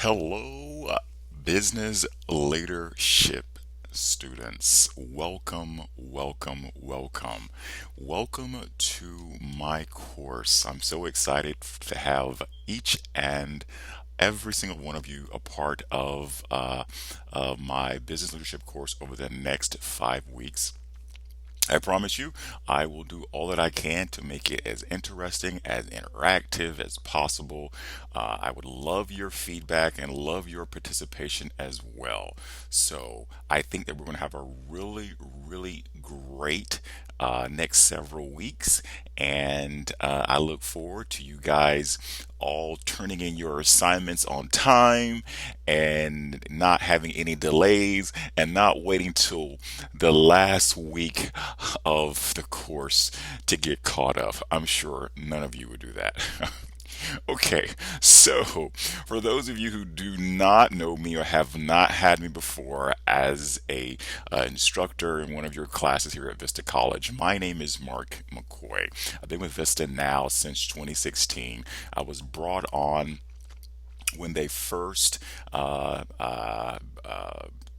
Hello, business leadership students. Welcome, welcome, welcome. Welcome to my course. I'm so excited to have each and every single one of you a part of my business leadership course over the next 5 weeks. I promise you, I will do all that I can to make it as interesting, as interactive as possible. I would love your feedback and love your participation as well. So I think that we're going to have a really, really great next several weeks. And I look forward to you guys all turning in your assignments on time and not having any delays and not waiting till the last week of the course to get caught up. I'm sure none of you would do that. Okay, so for those of you who do not know me or have not had me before as a instructor in one of your classes here at Vista College, my name is Mark McCoy. I've been with Vista now since 2016. I was brought on when they first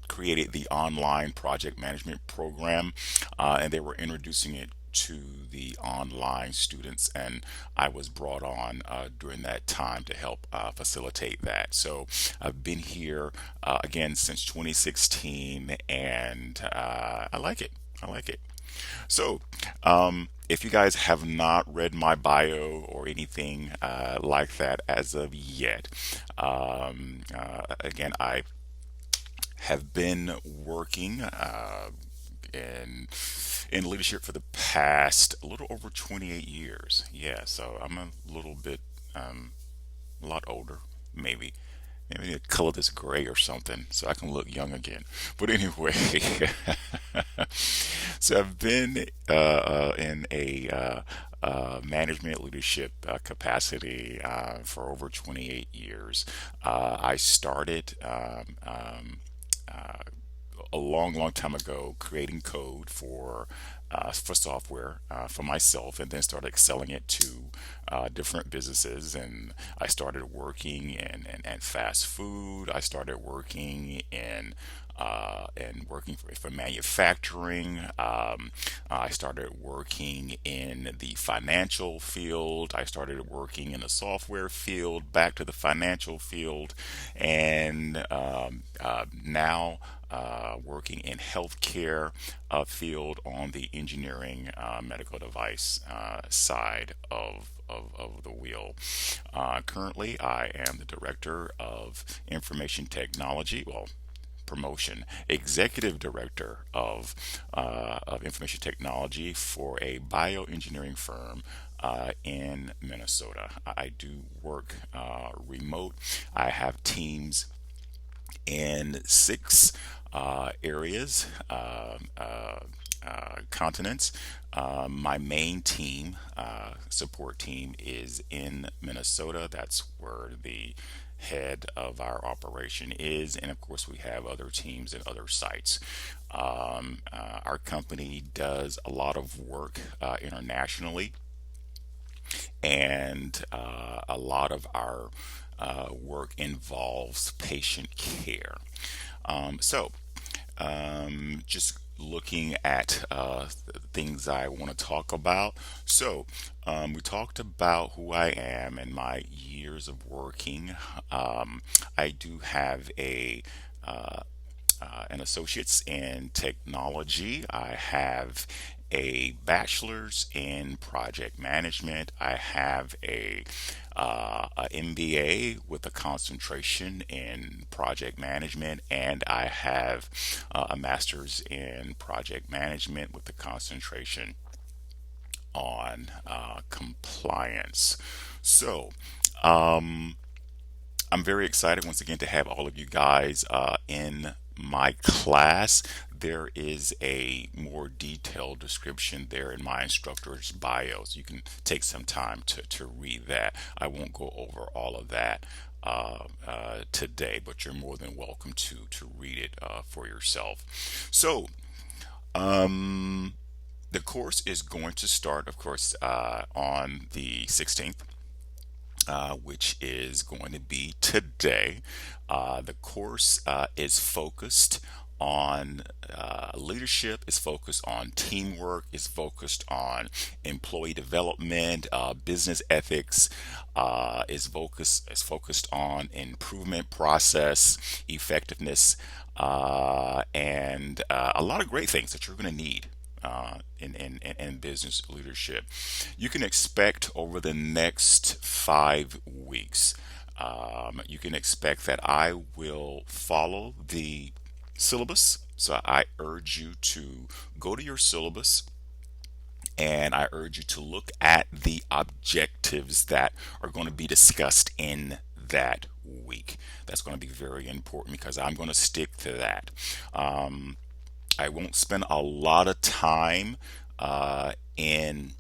created the online project management program, and they were introducing it to the online students, and I was brought on during that time to help facilitate that. So I've been here again since 2016, and I like it. I like it. So, if you guys have not read my bio or anything like that as of yet, again, I have been working in leadership for the past a little over 28 years. Yeah, so I'm a little bit, a lot older, maybe. Maybe I need to color this gray or something so I can look young again. But anyway, so I've been in a management leadership capacity for over 28 years. I started a long, long time ago creating code for software for myself, and then started selling it to different businesses. And I started working in fast food. I started working in and working for manufacturing. I started working in the financial field. I started working in the software field, back to the financial field, and now working in healthcare field on the engineering medical device side of the wheel. Currently, I am the director of information technology. Well, promotion, executive director of information technology for a bioengineering firm in Minnesota. I do work remote. I have teams in six areas, continents. My main team, support team, is in Minnesota. That's where the head of our operation is. And of course, we have other teams at other sites. Our company does a lot of work internationally, and a lot of our work involves patient care. So, just looking at things I want to talk about. So, we talked about who I am and my years of working. I do have an associate's in technology. I have a bachelor's in project management. I have a MBA with a concentration in project management, and I have a master's in project management with a concentration on compliance. So, I'm very excited once again to have all of you guys in my class. There is a more detailed description there in my instructor's bio, so you can take some time to read that. I won't go over all of that today, but you're more than welcome to read it for yourself. So, the course is going to start, of course, on the 16th. which is going to be today. The course is focused on leadership, is focused on teamwork, is focused on employee development, business ethics, is focused on improvement process, effectiveness, and a lot of great things that you're going to need in business leadership. You can expect over the next 5 weeks, you can expect that I will follow the syllabus. So I urge you to go to your syllabus and I urge you to look at the objectives that are going to be discussed in that week. That's going to be very important because I'm going to stick to that. Um, I won't spend a lot of time in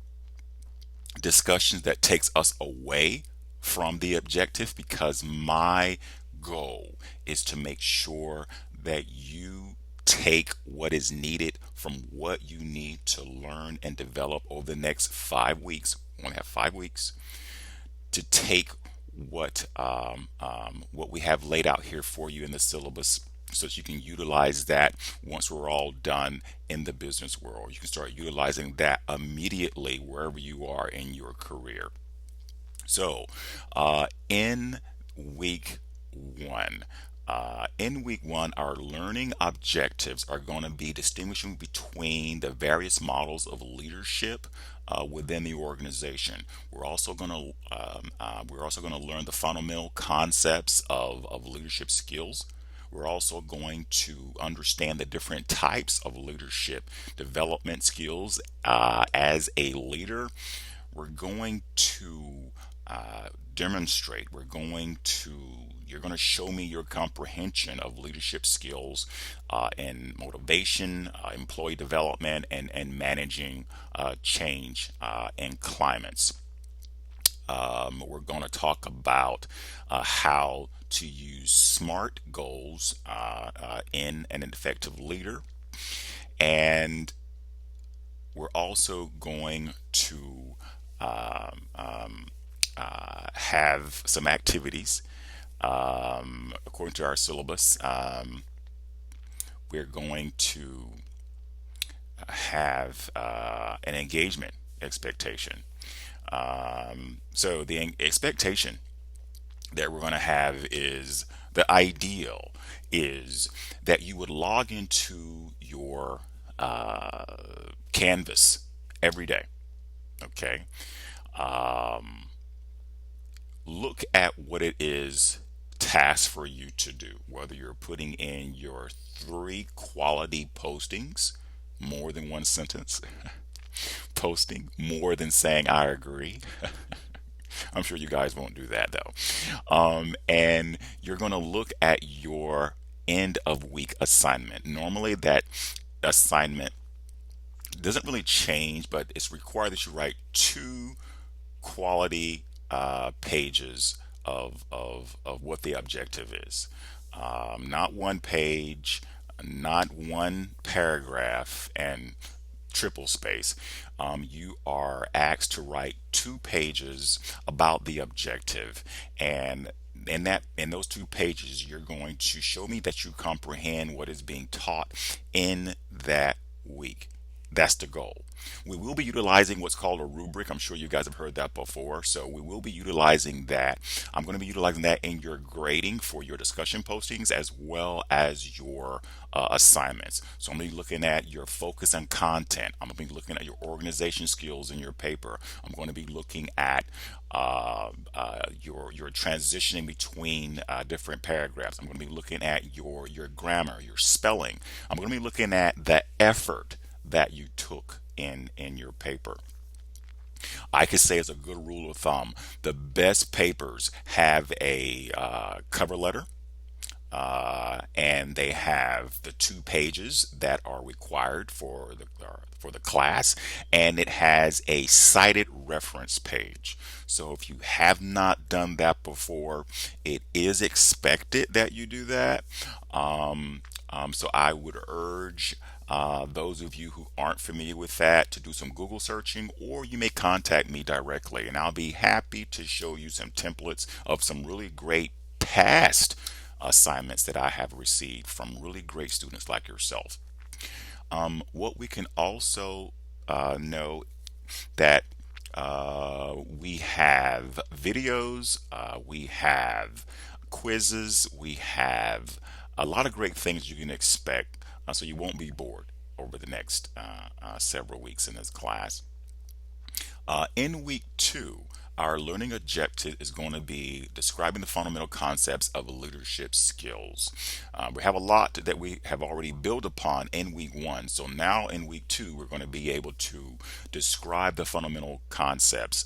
discussions that takes us away from the objective because my goal is to make sure that you take what is needed from what you need to learn and develop over the next 5 weeks. We only have 5 weeks to take what we have laid out here for you in the syllabus so that you can utilize that once we're all done in the business world. You can start utilizing that immediately wherever you are in your career. So, in week one, our learning objectives are going to be distinguishing between the various models of leadership within the organization. We're also going to learn the fundamental concepts of leadership skills. We're also going to understand the different types of leadership development skills as a leader. We're going to demonstrate. You're going to show me your comprehension of leadership skills in motivation, employee development, and managing change and climates. We're going to talk about how to use SMART goals in an effective leader. And we're also going to have some activities according to our syllabus. We're going to have an engagement expectation. So the expectation that we're going to have is the ideal is that you would log into your Canvas every day. Okay. Um, Look at what it is task for you to do, whether you're putting in your 3 quality postings, more than one sentence, posting more than saying I agree. I'm sure you guys won't do that though. And you're going to look at your end of week assignment. Normally, that assignment doesn't really change, but it's required that you write 2 quality pages of what the objective is. Not one page, not one paragraph, and triple space. You are asked to write 2 pages about the objective, and in those 2 pages, you're going to show me that you comprehend what is being taught in that week. That's the goal. We will be utilizing what's called a rubric. I'm sure you guys have heard that before. So we will be utilizing that. I'm going to be utilizing that in your grading for your discussion postings as well as your assignments. So I'm going to be looking at your focus and content. I'm going to be looking at your organization skills in your paper. I'm going to be looking at your transitioning between different paragraphs. I'm going to be looking at your grammar, your spelling. I'm going to be looking at the effort that you took in your paper. I could say as a good rule of thumb, the best papers have a cover letter, and they have the 2 pages that are required for the class, and it has a cited reference page. So if you have not done that before, it is expected that you do that. So I would urge Those of you who aren't familiar with that, to do some Google searching, or you may contact me directly, and I'll be happy to show you some templates of some really great past assignments that I have received from really great students like yourself. What we can also know that we have videos, we have quizzes, we have a lot of great things you can expect, so you won't be bored over the next several weeks in this class. In week two, our learning objective is going to be describing the fundamental concepts of leadership skills. We have a lot that we have already built upon in week one. So now in week two, we're going to be able to describe the fundamental concepts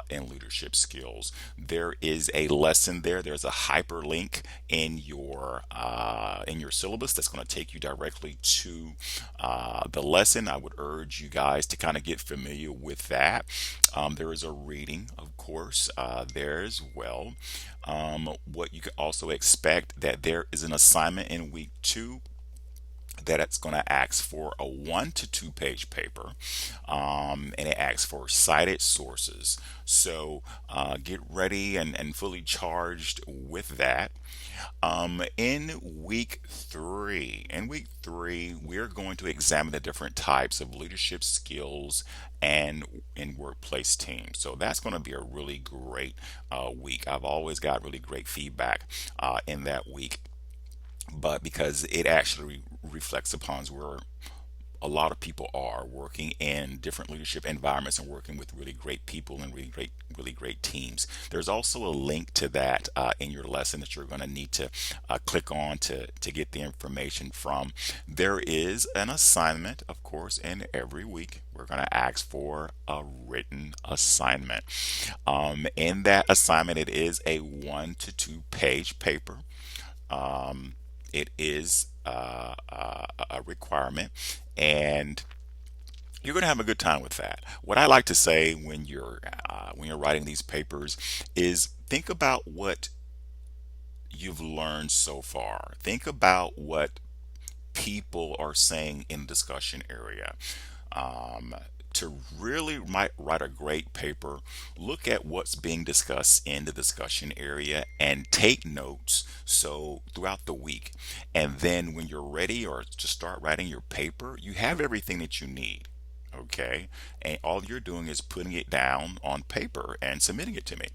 in leadership skills. There is a lesson there. There's a hyperlink in your syllabus that's going to take you directly to the lesson. I would urge you guys to kind of get familiar with that. There is a reading, of course, there as well. What you could also expect that there is an assignment in week two that it's going to ask for a 1 to 2 page paper, and it asks for cited sources. So get ready and fully charged with that. In week three, we're going to examine the different types of leadership skills and in workplace teams. So that's going to be a really great week. I've always got really great feedback in that week, but because it actually reflects upon where a lot of people are working in different leadership environments and working with really great people and really great teams. There's also a link to that in your lesson that you're going to need to click on to get the information from. There is an assignment, of course, and every week we're going to ask for a written assignment. In that assignment, it is a 1 to 2 page paper. It is a requirement, and you're going to have a good time with that. What I like to say when you're writing these papers is think about what you've learned so far. Think about what people are saying in the discussion area. Um, to really write a great paper, look at what's being discussed in the discussion area and take notes so throughout the week. And then when you're ready or to start writing your paper, you have everything that you need. Okay. And all you're doing is putting it down on paper and submitting it to me.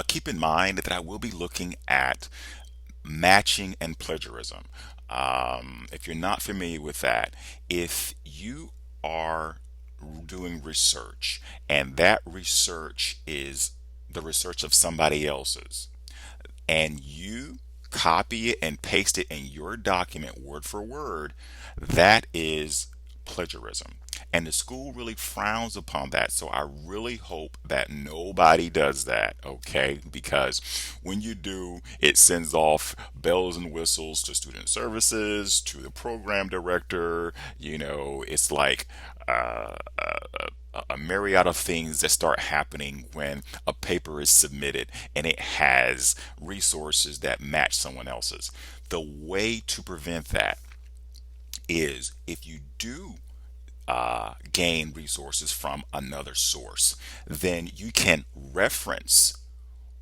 Keep in mind that I will be looking at matching and plagiarism. If you're not familiar with that, if you are doing research and that research is the research of somebody else's, and you copy it and paste it in your document word for word, that is plagiarism. And the school really frowns upon that. So I really hope that nobody does that, okay? Because when you do, it sends off bells and whistles to student services, to the program director. It's like a myriad of things that start happening when a paper is submitted and it has resources that match someone else's. The way to prevent that is if you do gain resources from another source, then you can reference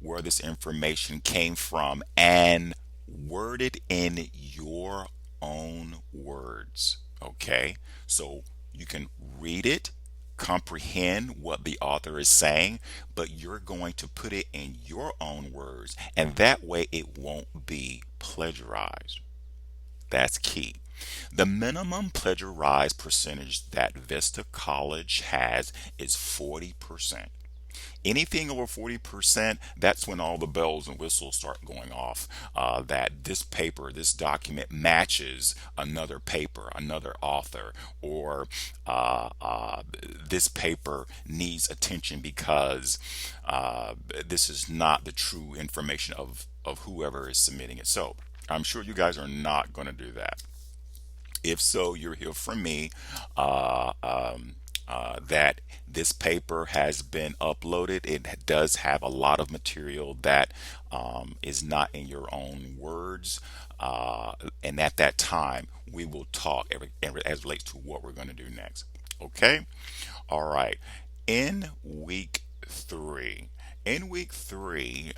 where this information came from and word it in your own words. Okay, so you can read it, comprehend what the author is saying, but you're going to put it in your own words, and that way it won't be plagiarized. That's key. The minimum plagiarized percentage that Vista College has is 40%. Anything over 40%, that's when all the bells and whistles start going off. That this paper, this document matches another paper, another author, or this paper needs attention because this is not the true information of whoever is submitting it. So I'm sure you guys are not going to do that. If so, you'll hear from me that this paper has been uploaded. It does have a lot of material that is not in your own words. And at that time, we will talk as relates to what we're going to do next. Okay? All right. In week three, in week three,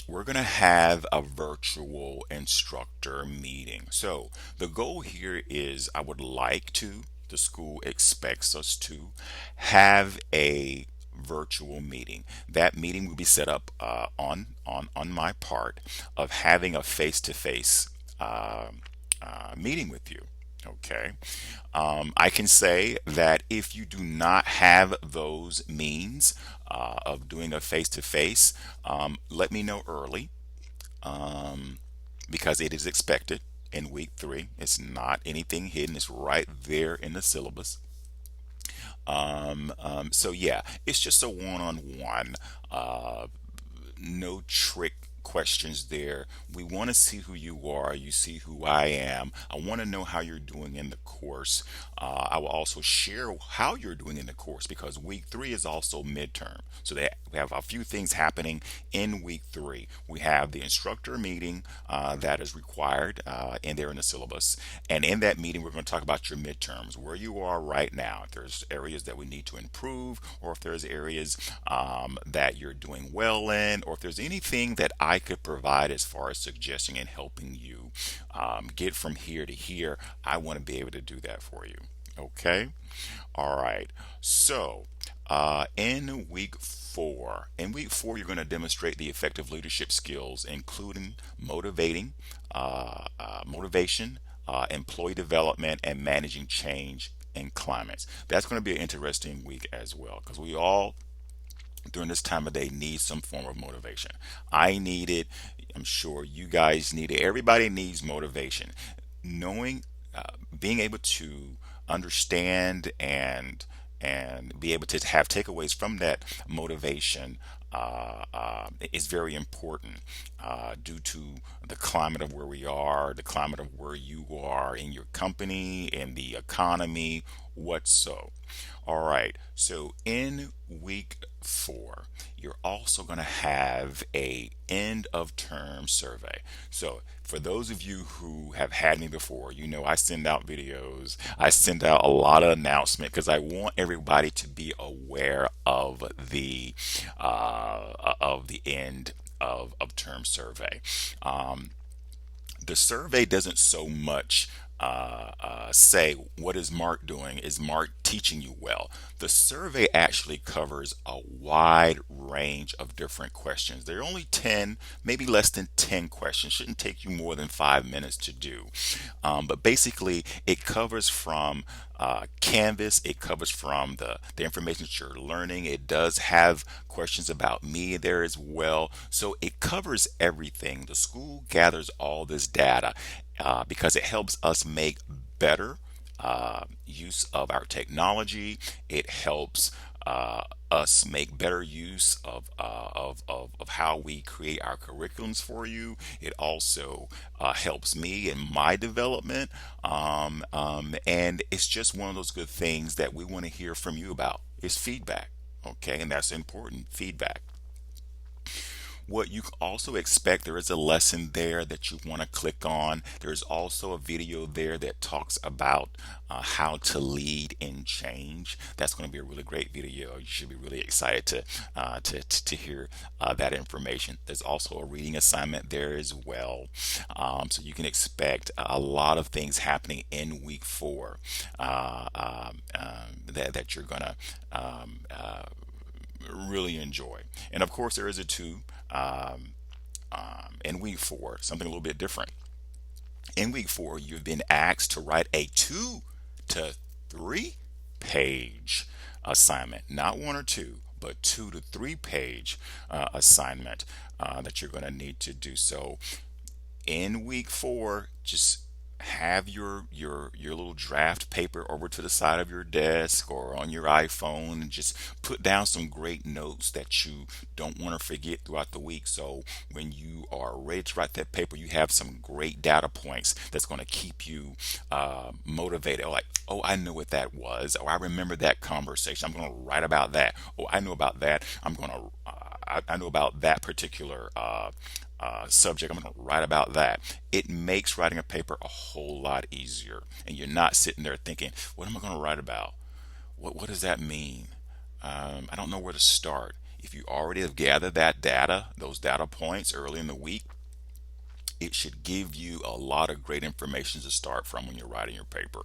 we're going to have a virtual instructor meeting. So the goal here is the school expects us to have a virtual meeting. That meeting will be set up on my part of having a face-to-face meeting with you. Okay. I can say that if you do not have those means of doing a face to face, let me know early because it is expected in week three. It's not anything hidden, it's right there in the syllabus. So, yeah, it's just a one on one, no trick questions there. We want to see who you are. You see who I am. I want to know how you're doing in the course. I will also share how you're doing in the course because week three is also midterm. So that we have a few things happening in week three. We have the instructor meeting that is required in there in the syllabus. And in that meeting, we're going to talk about your midterms, where you are right now. If there's areas that we need to improve, or if there's areas that you're doing well in, or if there's anything that I could provide as far as suggesting and helping you get from here to here, I want to be able to do that for you. Okay? All right. So, in week four, you're going to demonstrate the effective leadership skills, including motivation, employee development, and managing change in climates. That's going to be an interesting week as well because we all during this time of day need some form of motivation. I need it. I'm sure you guys need it. Everybody needs motivation. Knowing, being able to understand and be able to have takeaways from that motivation is very important due to the climate of where we are, the climate of where you are in your company, in the economy, what so. All right, so in week four, you're also going to have a end of term survey. So for those of you who have had me before, you know I send out videos, I send out a lot of announcement because I want everybody to be aware of the end of term survey. The survey doesn't so much say what is Mark doing, is Mark teaching you well. The survey actually covers a wide range of different questions. There are only 10, maybe less than 10 questions. Shouldn't take you more than 5 minutes to do. But basically, it covers from Canvas, it covers from the information that you're learning. It does have questions about me there as well. So it covers everything. The school gathers all this data because it helps us make better use of our technology. It helps us make better use of how we create our curriculums for you. It also helps me in my development. And it's just one of those good things that we want to hear from you about is feedback. Okay, and that's important feedback. What you can also expect, there is a lesson there that you want to click on. There's also a video there that talks about how to lead in change. That's going to be a really great video. You should be really excited to hear that information. There's also a reading assignment there as well. So you can expect a lot of things happening in week four that you're going to really enjoy. And of course, there is a two in week four, something a little bit different. In week four, you've been asked to write a 2 to 3 page assignment, not one or two, but 2 to 3 page assignment that you're going to need to do. So in week four, just have your little draft paper over to the side of your desk or on your iPhone, and just put down some great notes that you don't want to forget throughout the week. So when you are ready to write that paper, you have some great data points that's going to keep you motivated. Like, oh, I know what that was, or I remember that conversation. I'm going to write about that. Oh, I know about that. I know about that particular subject. I'm going to write about that. It makes writing a paper a whole lot easier, and you're not sitting there thinking, "What am I going to write about? What does that mean? I don't know where to start." If you already have gathered that data, those data points early in the week, it should give you a lot of great information to start from when you're writing your paper.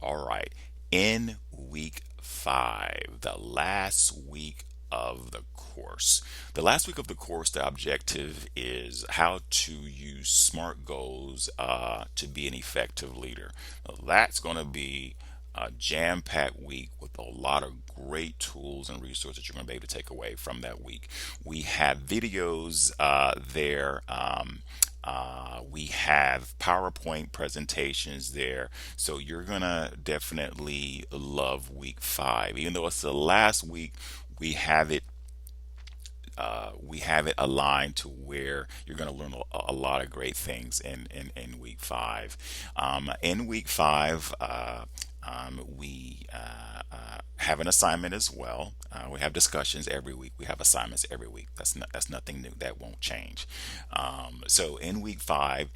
All right, in week 5, the last week of the course. The last week of the course, the objective is how to use SMART goals to be an effective leader. Now, that's going to be a jam-packed week with a lot of great tools and resources you're going to be able to take away from that week. We have videos there. We have PowerPoint presentations there. So you're going to definitely love week 5. Even though it's the last week, we have it we have it aligned to where you're going to learn a lot of great things in week 5. In week 5, we have an assignment as well. We have discussions every week. We have assignments every week. That's nothing new. That won't change. So in week 5,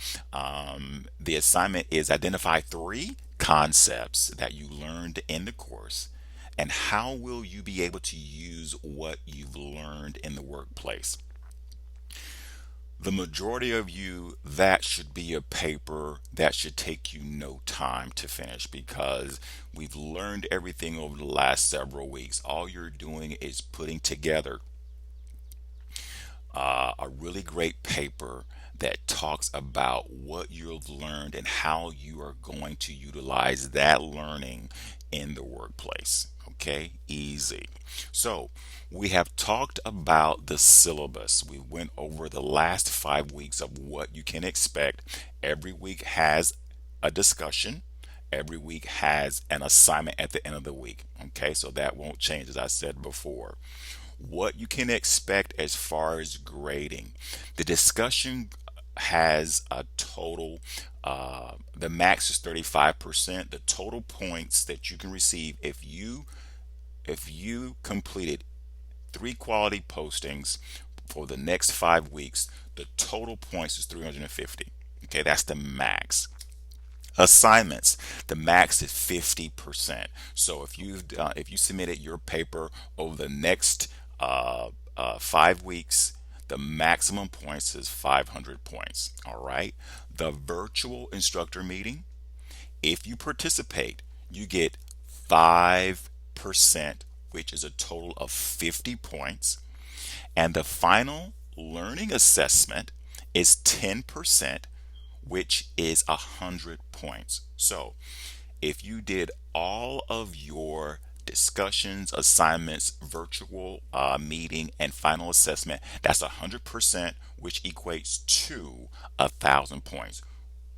the assignment is identify 3 concepts that you learned in the course, and how will you be able to use what you've learned in the workplace. The majority of you, that should be a paper that should take you no time to finish, because we've learned everything over the last several weeks. All you're doing is putting together a really great paper that talks about what you've learned and how you are going to utilize that learning in the workplace. Okay, easy. So we have talked about the syllabus. We went over the last 5 weeks of what you can expect. Every week has a discussion. Every week has an assignment at the end of the week. Okay, so that won't change, as I said before. What you can expect as far as grading. The discussion has a total, the max is 35%. The total points that you can receive if you completed 3 quality postings for the next 5 weeks, the total points is 350. Okay, that's the max. Assignments, the max is 50%. So if you submitted your paper over the next 5 weeks, the maximum points is 500 points. All right. The virtual instructor meeting, if you participate, you get 5%, which is a total of 50 points. And the final learning assessment is 10%, which is 100 points. So if you did all of your discussions, assignments, virtual meeting, and final assessment, that's 100%, which equates to 1,000 points.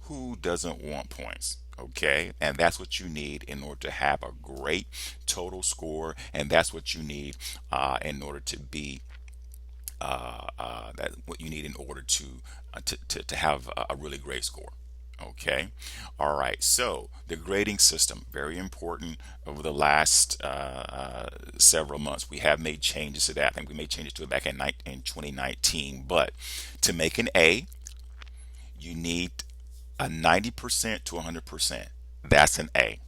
Who doesn't want points? Okay, and that's what you need in order to have a great total score, and that's what you need in order to be that what you need in order to have a really great score. Okay, all right. So the grading system, very important. Over the last several months, we have made changes to that. I think we made changes to it back in 2019. But to make an A, you need a 90% to 100%. That's an A.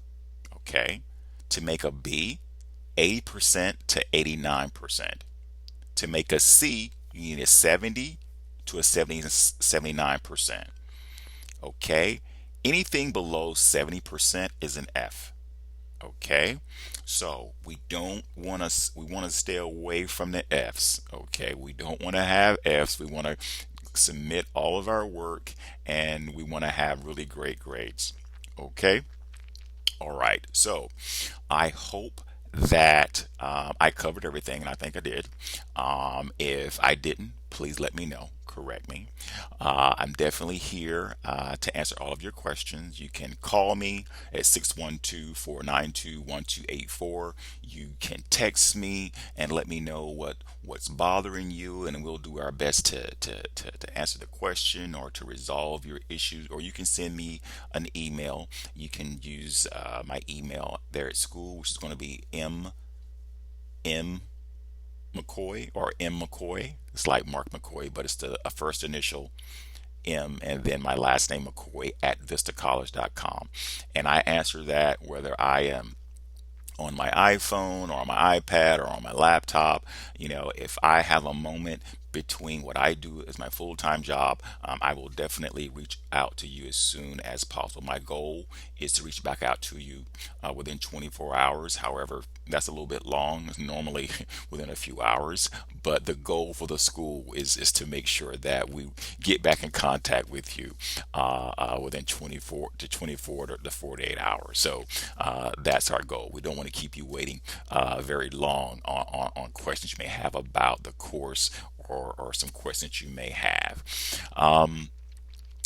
Okay. To make a B, 80% to 89%. To make a C, you need a 70 to a 79%. Okay. Anything below 70% is an F. Okay. So we want to stay away from the F's. Okay. We don't want to have F's. We want to submit all of our work, and we want to have really great grades. Okay. All right. So I hope that I covered everything, and I think I did. If I didn't, please let me know. Correct me. I'm definitely here to answer all of your questions. You can call me at 612-492-1284. You can text me and let me know what's bothering you, and we'll do our best to answer the question or to resolve your issues. Or you can send me an email. You can use my email there at school, which is going to be M McCoy or M McCoy. It's like Mark McCoy, but it's the a first initial M and then my last name McCoy at vistacollege.com. And I answer that whether I am on my iPhone or on my iPad or on my laptop. If I have a moment between what I do as my full-time job, I will definitely reach out to you as soon as possible. My goal is to reach back out to you within 24 hours. However, that's a little bit long, normally within a few hours. But the goal for the school is to make sure that we get back in contact with you within 24 to 48 hours. So that's our goal. We don't want to keep you waiting very long on questions you may have about the course or some questions you may have.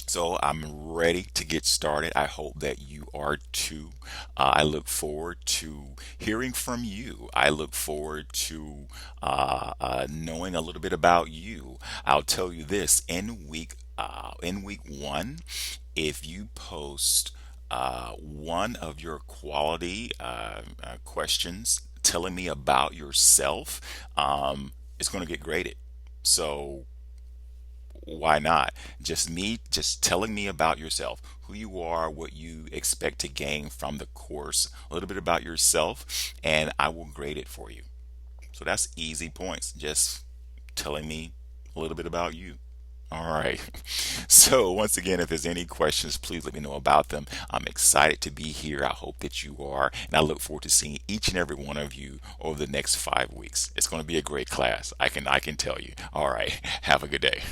So I'm ready to get started. I hope that you are too. I look forward to hearing from you. I look forward to knowing a little bit about you. I'll tell you this: in week one, if you post one of your quality questions telling me about yourself, it's going to get graded. So why not? Just telling me about yourself, who you are, what you expect to gain from the course, a little bit about yourself, and I will grade it for you. So that's easy points. Just telling me a little bit about you. All right. So, once again, if there's any questions, please let me know about them. I'm excited to be here. I hope that you are. And I look forward to seeing each and every one of you over the next 5 weeks. It's going to be a great class. I can tell you. All right. Have a good day.